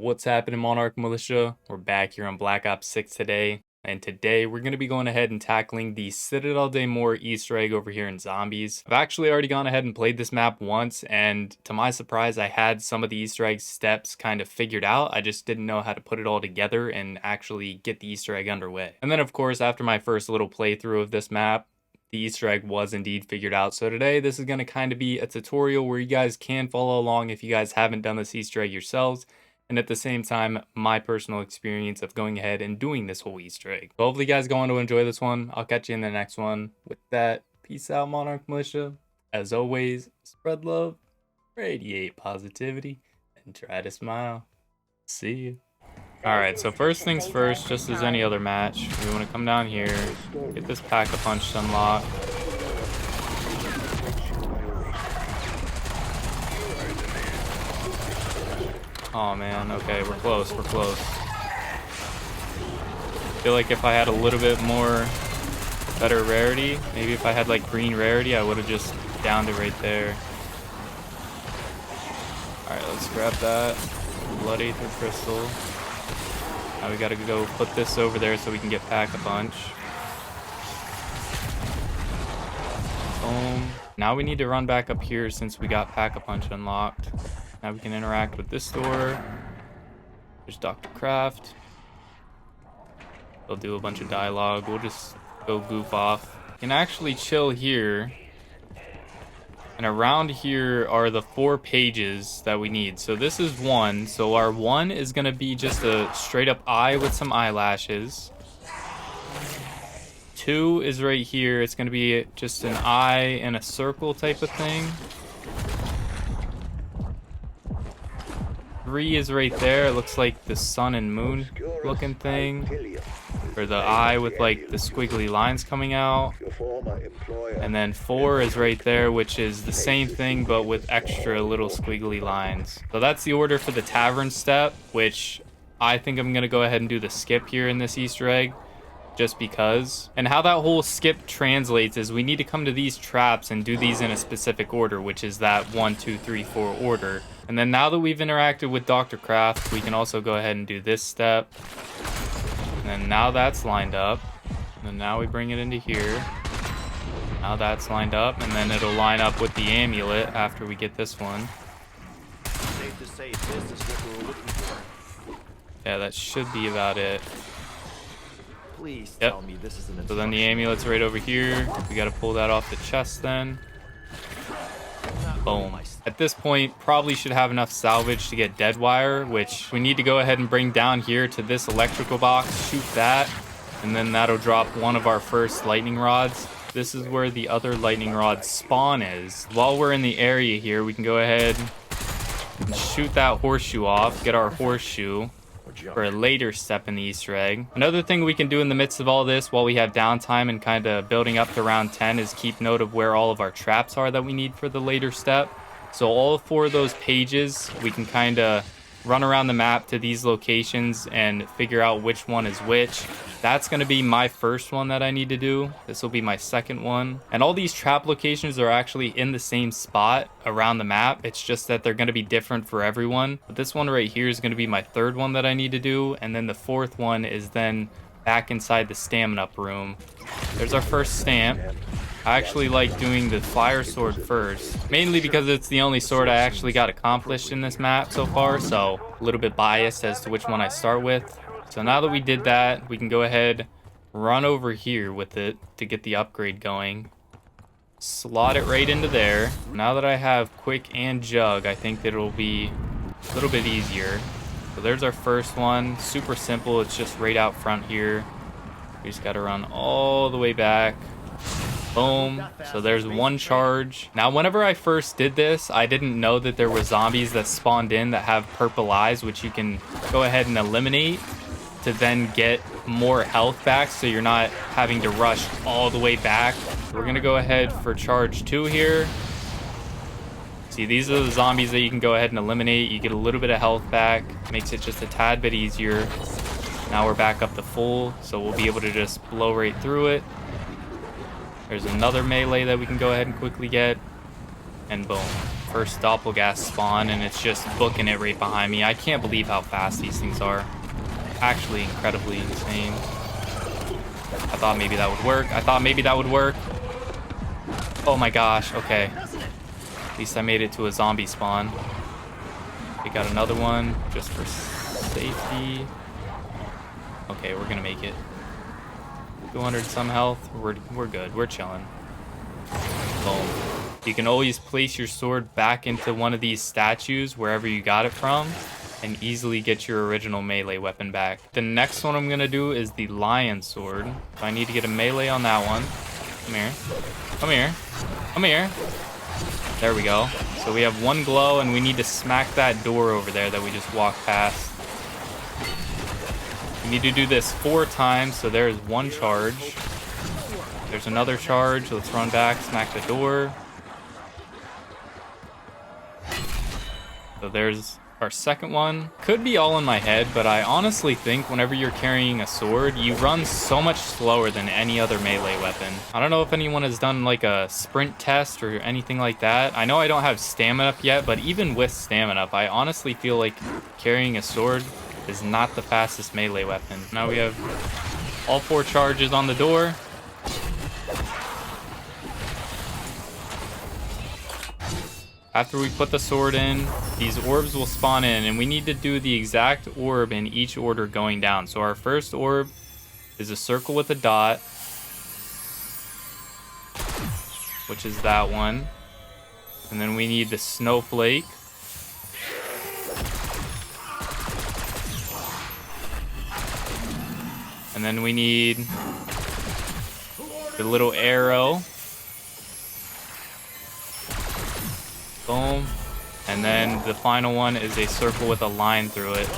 What's happening, Monarch Militia? We're back here on Black Ops 6 today, and today we're going to be going ahead and tackling the Citadelle de Morts Easter egg over here in Zombies. I've actually already gone ahead and played this map once, and to my surprise, I had some of the Easter egg steps kind of figured out. I just didn't know how to put it all together and actually get the Easter egg underway. And then, of course, after my first little playthrough of this map, the Easter egg was indeed figured out. So today, this is going to kind of be a tutorial where you guys can follow along if you guys haven't done this Easter egg yourselves. And at the same time, my personal experience of going ahead and doing this whole Easter egg. So hopefully you guys go on to enjoy this one. I'll catch you in the next one. With that, peace out, Monarch Militia. As always, spread love, radiate positivity, and try to smile. See you. Alright, so first things first, just as any other match, we want to come down here, get this Pack-a-Punch unlocked. Oh man, okay, we're close, we're close. I feel like if I had a little bit more better rarity, maybe if I had like green rarity, I would have just downed it right there. Alright, let's grab that Blood Aether Crystal. Now we gotta go put this over there so we can get Pack-a-Punch. Boom. Now we need to run back up here since we got Pack-a-Punch unlocked. Now we can interact with this door. There's Dr. Craft. They'll do a bunch of dialogue. We'll just go goof off. We can actually chill here. And around here are the 4 pages that we need. So this is 1. So our 1 is going to be just a straight up eye with some eyelashes. 2 is right here. It's going to be just an eye and a circle type of thing. 3 is right there. It looks like the sun and moon looking thing. Or the eye with like the squiggly lines coming out. And then 4 is right there, which is the same thing but with extra little squiggly lines. So that's the order for the tavern step, which I think I'm going to go ahead and do the skip here in this Easter egg. Just because. And how that whole skip translates is we need to come to these traps and do these in a specific order, which is that 1, 2, 3, 4 order. And then now that we've interacted with Dr. Craft, we can also go ahead and do this step. And then now that's lined up. And then now we bring it into here. Now that's lined up, and then it'll line up with the amulet after we get this one. Safe to say this is what we were looking for. Yeah, that should be about it. Please Yep. tell me this is an So then the amulet's right over here. We gotta pull that off the chest then. Boom. At this point, probably should have enough salvage to get dead wire, which we need to go ahead and bring down here to this electrical box, shoot that, and then that'll drop one of our first lightning rods. This is where the other lightning rod spawn is. While we're in the area here, we can go ahead and shoot that horseshoe off, get our horseshoe for a later step in the Easter egg. Another thing we can do in the midst of all this while we have downtime and kind of building up to round 10 is keep note of where all of our traps are that we need for the later step. So all 4 of those pages, we can kind of run around the map to these locations and figure out which one is which. That's going to be my first one that I need to do. This will be my second one. And all these trap locations are actually in the same spot around the map. It's just that they're going to be different for everyone. But this one right here is going to be my third one that I need to do. And then the 4th one is then back inside the stamina up room. There's our first stamp. I actually like doing the fire sword first, mainly because it's the only sword I actually got accomplished in this map so far, so a little bit biased as to which one I start with. So now that we did that, we can go ahead, run over here with it to get the upgrade going. Slot it right into there. Now that I have quick and jug, I think that it'll be a little bit easier. So there's our first one, super simple, it's just right out front here. We just gotta run all the way back. Boom. So there's 1 charge. Now, whenever I first did this, I didn't know that there were zombies that spawned in that have purple eyes, which you can go ahead and eliminate to then get more health back, so you're not having to rush all the way back. We're going to go ahead for charge 2 here. See, these are the zombies that you can go ahead and eliminate. You get a little bit of health back. Makes it just a tad bit easier. Now we're back up to full, so we'll be able to just blow right through it. There's another melee that we can go ahead and quickly get. And boom. first doppelgas spawn, and it's just booking it right behind me. I can't believe how fast these things are. Actually incredibly insane. I thought maybe that would work. Oh my gosh, okay. At least I made it to a zombie spawn. We got another one just for safety. Okay, we're gonna make it. 200 some health. We're good. We're chilling. Boom. You can always place your sword back into one of these statues wherever you got it from and easily get your original melee weapon back. The next one I'm gonna do is the lion sword. So I need to get a melee on that one. Come here. Come here. Come here. There we go. So we have one glow, and we need to smack that door over there that we just walked past. We need to do this 4 times, so there's one charge. There's another charge. Let's run back, smack the door. So there's our second one. Could be all in my head, but I honestly think whenever you're carrying a sword, you run so much slower than any other melee weapon. I don't know if anyone has done like a sprint test or anything like that. I know I don't have stamina up yet, but even with stamina up, I honestly feel like carrying a sword is not the fastest melee weapon. Now we have all 4 charges on the door. After we put the sword in, these orbs will spawn in, and we need to do the exact orb in each order going down. So our first orb is a circle with a dot, which is that one. And then we need the snowflake. And then we need the little arrow. Boom. And then the final one is a circle with a line through it.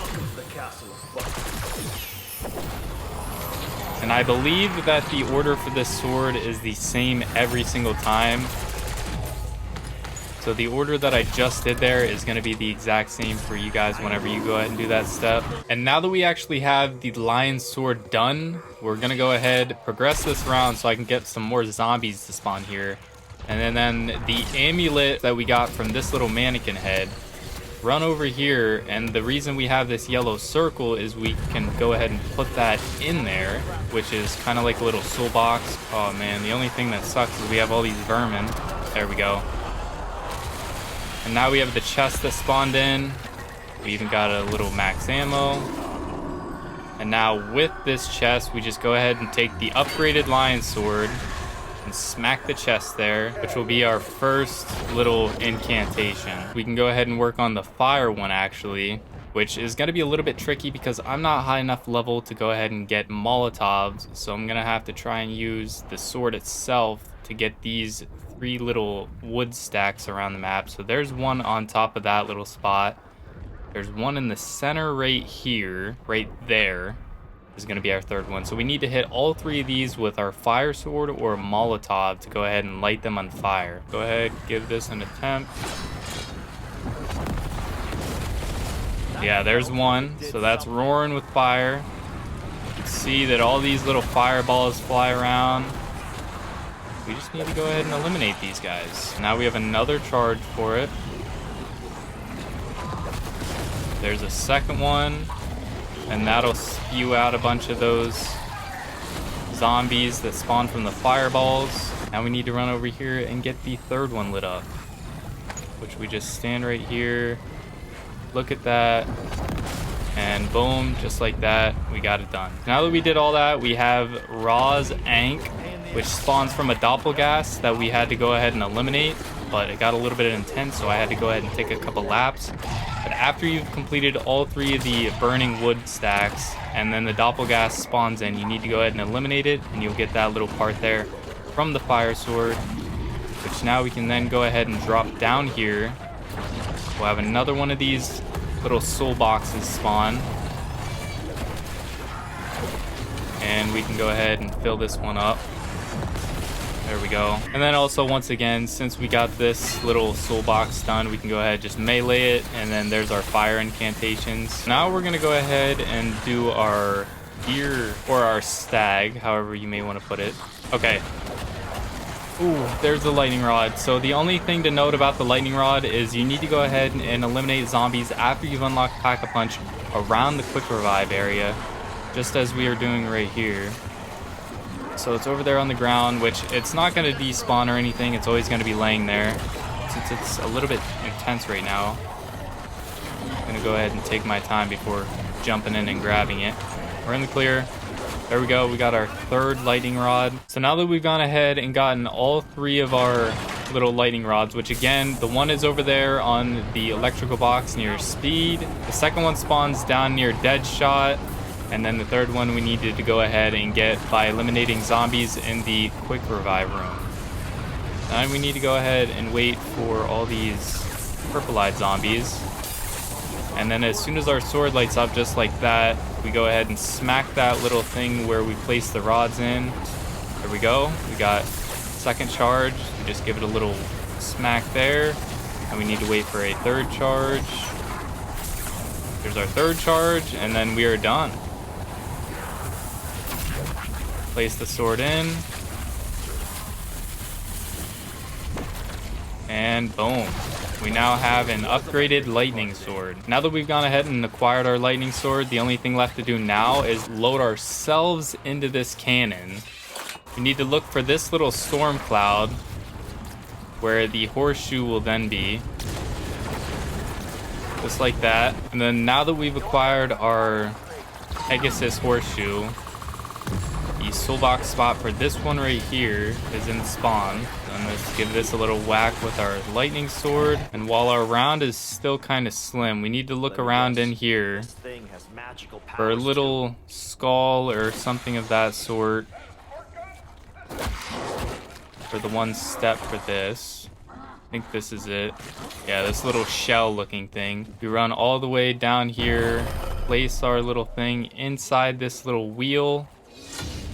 And I believe that the order for this sword is the same every single time. So the order that I just did there is going to be the exact same for you guys whenever you go ahead and do that step. And now that we actually have the lion sword done, we're going to go ahead, progress this round so I can get some more zombies to spawn here. And then the amulet that we got from this little mannequin head, run over here, and the reason we have this yellow circle is we can go ahead and put that in there, which is kind of like a little soul box. Oh man, the only thing that sucks is we have all these vermin. There we go. And now we have the chest that spawned in. We even got a little max ammo. And now with this chest, we just go ahead and take the upgraded lion sword and smack the chest there, which will be our first little incantation. We can go ahead and work on the fire one actually, which is going to be a little bit tricky because I'm not high enough level to go ahead and get Molotovs, so I'm going to have to try and use the sword itself to get these 3 little wood stacks around the map. So there's one on top of that little spot. There's one in the center right here, right there. Is going to be our third one. So we need to hit all 3 of these with our fire sword or Molotov to go ahead and light them on fire. Go ahead, give this an attempt. Yeah, there's one. So that's roaring with fire. You can see that all these little fireballs fly around. We just need to go ahead and eliminate these guys. Now we have another charge for it. There's a second one. And that'll spew out a bunch of those zombies that spawn from the fireballs. Now we need to run over here and get the third one lit up, which we just stand right here, look at that, and boom, just like that, we got it done. Now that we did all that, we have Raw's Ankh, which spawns from a doppelgas that we had to go ahead and eliminate, but it got a little bit intense, so I had to go ahead and take a couple laps. But after you've completed all 3 of the burning wood stacks, and then the doppelgas spawns in, you need to go ahead and eliminate it, and you'll get that little part there from the fire sword, which now we can then go ahead and drop down here. We'll have another one of these little soul boxes spawn. And we can go ahead and fill this one up. There we go. And then also, once again, since we got this little soul box done, we can go ahead and just melee it, and then there's our fire incantations. Now we're gonna go ahead and do our deer, or our stag, however you may want to put it. Okay. Ooh, there's the lightning rod. So the only thing to note about the lightning rod is you need to go ahead and eliminate zombies after you've unlocked Pack-a-Punch around the quick revive area, just as we are doing right here. So it's over there on the ground, which it's not going to despawn or anything. It's always going to be laying there. Since it's a little bit intense right now, I'm going to go ahead and take my time before jumping in and grabbing it. We're in the clear. There we go. We got our third lightning rod. So now that we've gone ahead and gotten all three of our little lightning rods, which again, the one is over there on the electrical box near speed. The second one spawns down near dead shot. And then the third one we needed to go ahead and get by eliminating zombies in the quick revive room. Now we need to go ahead and wait for all these purple-eyed zombies. And then as soon as our sword lights up just like that, we go ahead and smack that little thing where we place the rods in. There we go. We got second charge. We just give it a little smack there. And we need to wait for a third charge. Here's our third charge, and then we are done. Place the sword in. And boom. We now have an upgraded lightning sword. Now that we've gone ahead and acquired our lightning sword, the only thing left to do now is load ourselves into this cannon. We need to look for this little storm cloud where the horseshoe will then be. Just like that. And then now that we've acquired our Pegasus horseshoe, the soul box spot for this one right here is in spawn. And let's give this a little whack with our lightning sword. And while our round is still kind of slim, we need to look around in here for a little skull or something of that sort. For the one step for this. I think this is it. Yeah, this little shell looking thing. We run all the way down here, place our little thing inside this little wheel.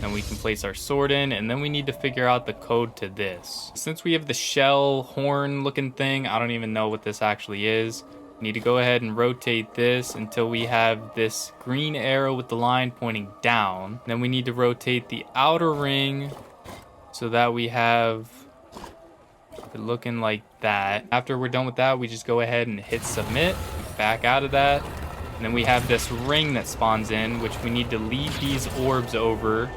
Then we can place our sword in, and then we need to figure out the code to this. Since we have the shell horn looking thing, I don't even know what this actually is. We need to go ahead and rotate this until we have this green arrow with the line pointing down. Then we need to rotate the outer ring so that we have it looking like that. After we're done with that, we just go ahead and hit submit, back out of that. And then we have this ring that spawns in, which we need to lead these orbs over.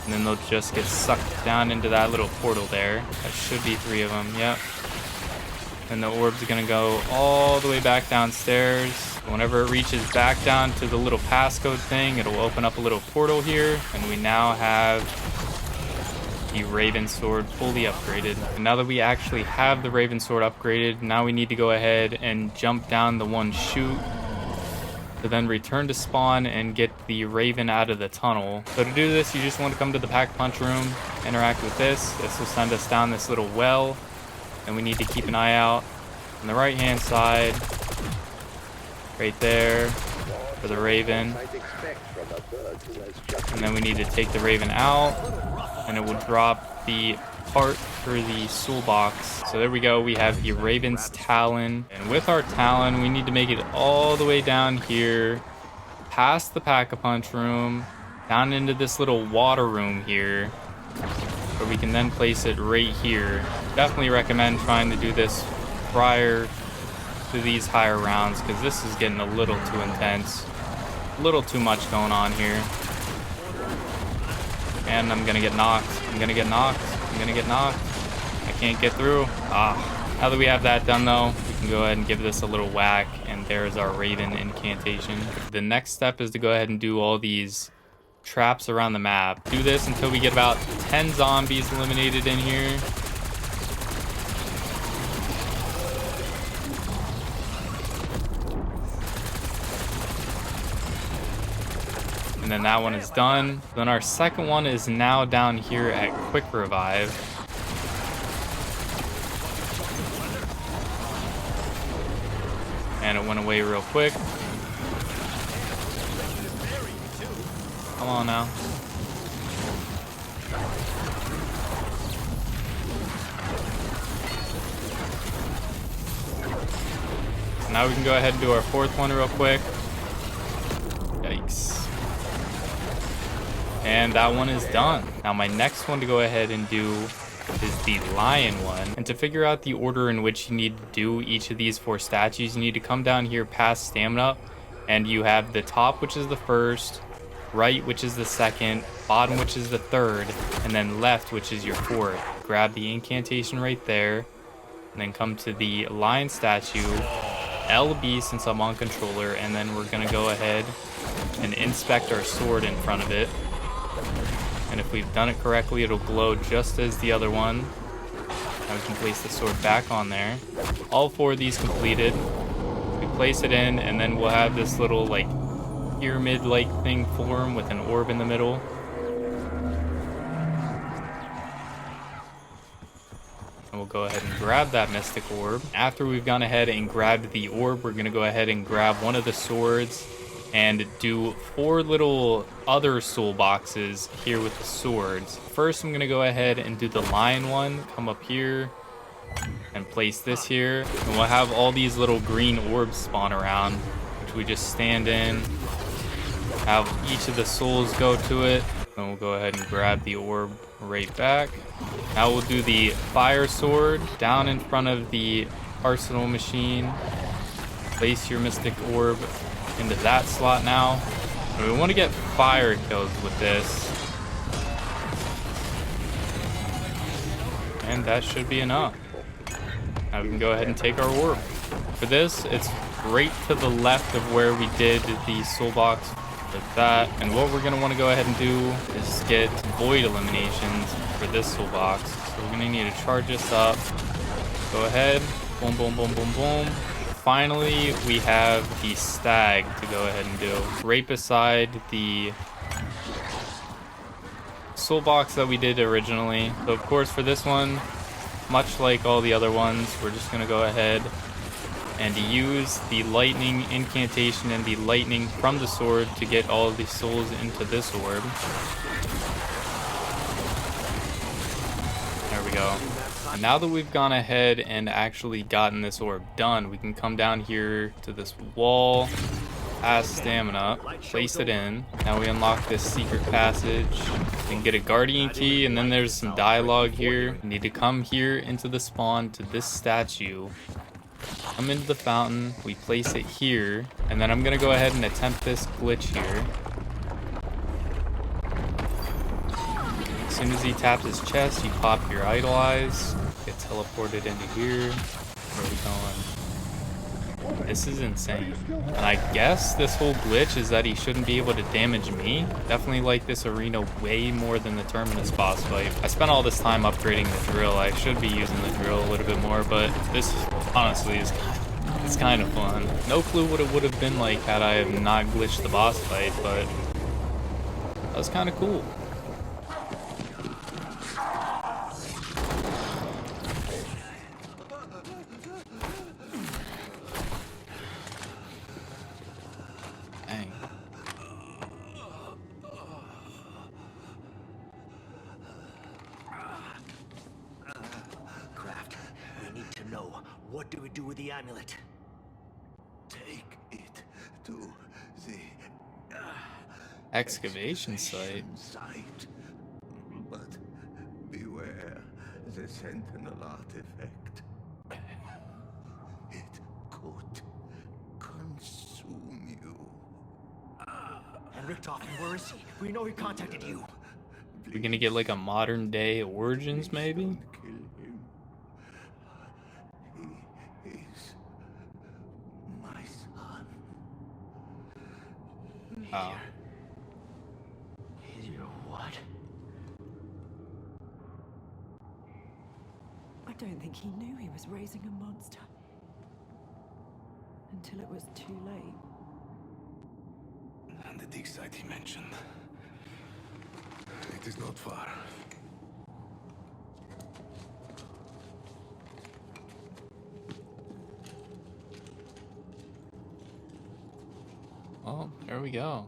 And then they'll just get sucked down into that little portal there. That should be 3 of them, yep. And the orb's gonna go all the way back downstairs. Whenever it reaches back down to the little passcode thing, it'll open up a little portal here. And we now have the Raven Sword fully upgraded. And now that we actually have the Raven Sword upgraded, now we need to go ahead and jump down the one chute to then return to spawn and get the Raven out of the tunnel. So to do this, you just want to come to the Pack-a-Punch room, interact with this. This will send us down this little well, and we need to keep an eye out on the right hand side, right there, for the Raven. And then we need to take the Raven out, and it will drop the part for the soul box. So there we go, we have the Raven's Talon, and with our Talon we need to make it all the way down here, past the Pack-a-Punch room, down into this little water room here, where we can then place it right here. Definitely recommend trying to do this prior to these higher rounds, because this is getting a little too intense, a little too much going on here. And I'm gonna get knocked. I'm gonna get knocked. I'm gonna get knocked. I can't get through. Now that we have that done though, we can go ahead and give this a little whack, and there's our Raven incantation. The next step is to go ahead and do all these traps around the map. Do this until we get about 10 zombies eliminated in here. And then that one is done. Then our second one is now down here at Quick Revive. And it went away real quick. Come on now. So now we can go ahead and do our fourth one real quick. Yikes. And that one is done. Now my next one to go ahead and do is the lion one. And to figure out the order in which you need to do each of these 4 statues, you need to come down here past stamina, and you have the top, which is the first, right, which is the second, bottom, which is the third, and then left, which is your fourth. Grab the incantation right there, and then come to the lion statue, LB since I'm on controller, and then we're gonna go ahead and inspect our sword in front of it. And if we've done it correctly, it'll glow just as the other one. Now we can place the sword back on there. All 4 of these completed. We place it in, and then we'll have this little like pyramid-like thing form with an orb in the middle. And we'll go ahead and grab that mystic orb. After we've gone ahead and grabbed the orb, we're gonna go ahead and grab one of the swords and do 4 little other soul boxes here with the swords. First, I'm gonna go ahead and do the lion one. Come up here and place this here. And we'll have all these little green orbs spawn around, which we just stand in, have each of the souls go to it. Then we'll go ahead and grab the orb right back. Now we'll do the fire sword down in front of the arsenal machine. Place your mystic orb into that slot now. And we want to get fire kills with this. And that should be enough. Now we can go ahead and take our orb. For this, it's right to the left of where we did the soul box like that. And what we're gonna want to go ahead and do is get void eliminations for this soul box. So we're gonna need to charge this up. Go ahead, boom, boom, boom, boom, boom. Finally, we have the stag to go ahead and do. Right beside the soul box that we did originally. So of course for this one, much like all the other ones, we're just gonna go ahead and use the lightning incantation and the lightning from the sword to get all of the souls into this orb. There we go. And now that we've gone ahead and actually gotten this orb done, we can come down here to this wall, past stamina, place it in. Now we unlock this secret passage and get a guardian key, and then there's some dialogue here. We need to come here into the spawn to this statue. Come into the fountain, we place it here, and then I'm gonna go ahead and attempt this glitch here. As soon as he taps his chest, you pop your idol eyes, get teleported into here. Where are we going? This is insane. And I guess this whole glitch is that he shouldn't be able to damage me. Definitely like this arena way more than the Terminus boss fight. I spent all this time upgrading the drill. I should be using the drill a little bit more, but this honestly is it's kind of fun. No clue what it would have been like had I have not glitched the boss fight, but that was kind of cool. Dang. Craft, we need to know, what do we do with the amulet? Take it to the Excavation site. site. But beware the Sentinel artifact. It could consume you. And Richtofen, where is he? We know he contacted you. We're gonna get like a modern day Origins maybe? Don't kill him. He is my son. Oh. He's your what? I don't think he knew he was raising a monster. Until it was too late. And the dig site he mentioned. It is not far. Well, there we go.